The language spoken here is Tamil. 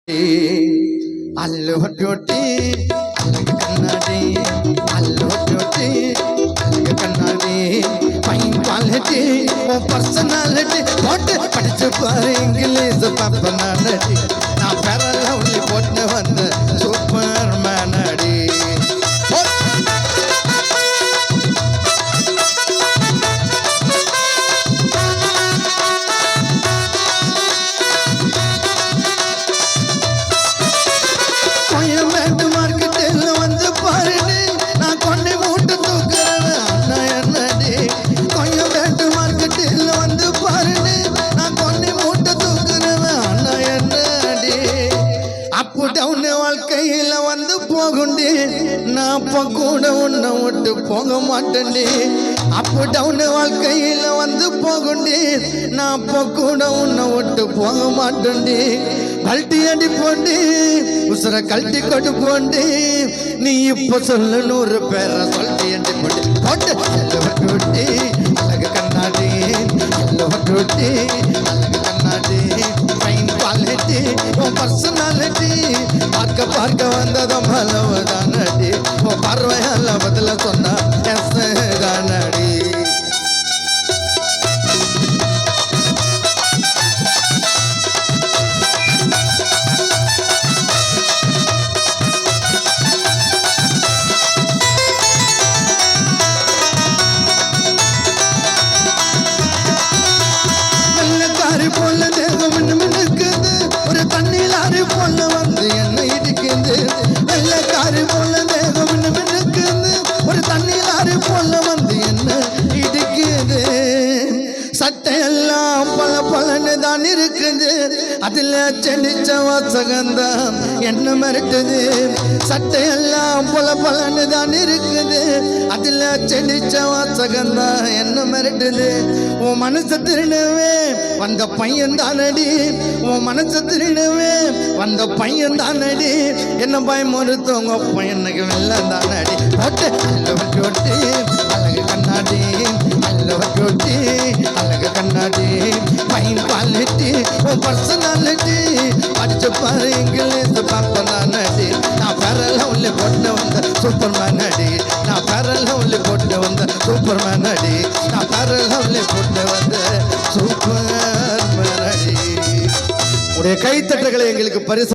Allo beauty, allo kannadi, allo beauty, allo kannadi, fine quality, oh personality, what படிச்சு பாரு இங்கிலீஷ் பாப்பனாடி, நான் வேற லவ்லி போட்டு வந்த சூப்பர் மேனடி. வாழ்க்கையில வந்து போகுண்டி நான் அப்ப கூட உன்னை விட்டு போக மாட்டேன்டி. அப்பு டவுன் வாழ்க்கையில வந்து போகுண்டி நான் அப்ப கூட உன்னை விட்டு போக மாட்டேன்டி. கல்ட்டி அடி போண்டி உசுர கல்ட்டி கொண்டு போண்டி நீ இப்ப சொல்லு 100 பேரை சொல்லிட்டு அடி போண்டி போட்டு அல்லவட்டி அழகு கண்ணாடி அல்லவட்டி அழகு கண்ணாடி ஃபைன் குவாலிட்டி உன் பர்சனாலிட்டி பார்க்க பார்க்க வந்ததும் பலவதானடி உன் பார்வையால பதில சொன்னா எஸ் தானடி. போல தேகம் மின்னுக்குது ஒரு தண்ணிலாறு போல வந்து என்ன இடிக்குது. வெள்ளக்காரு போல தேகம் மின்னுக்குது ஒரு தண்ணிலாறு போல வந்து என்ன இடிக்குது. சட்டையெல்லாம் பல பலன்னு தான் இருக்குது அதுல செடிச்ச வாசகந்தான் என்ன மிரட்டுது. சட்டையெல்லாம் பல பலன்னு தான் இருக்குது அதுல செடிச்ச வாசகந்தான் என்ன மிரட்டுது. உன் மனசை திருடுவே வந்த பையன் தானடி உன் மனசை திருடுவே வந்த பையன் தானடி என்ன பயமுறுத்தவங்க பையனுக்கு வெள்ளம் தானடி. போட்டு அல்லவட்டி அழகு கண்ணாடி அல்லவட்டி அழகு கண்ணாடி ஃபைன் குவாலிட்டி உன் பர்சனாலிட்டி படிச்சு பாரு இங்கிலீஷ் பாப்பனாடி நான் வேற லவ்லி போட்டு வந்த சூப்பர் மேனடி நான் வேற லவ்லி போட்டு வந்த சூப்பர் மேனடி நான் வேற லவ்லி போட்டு வந்த சூப்பர் மேனடி. உடைய கைத்தட்டுகளை எங்களுக்கு பரிசு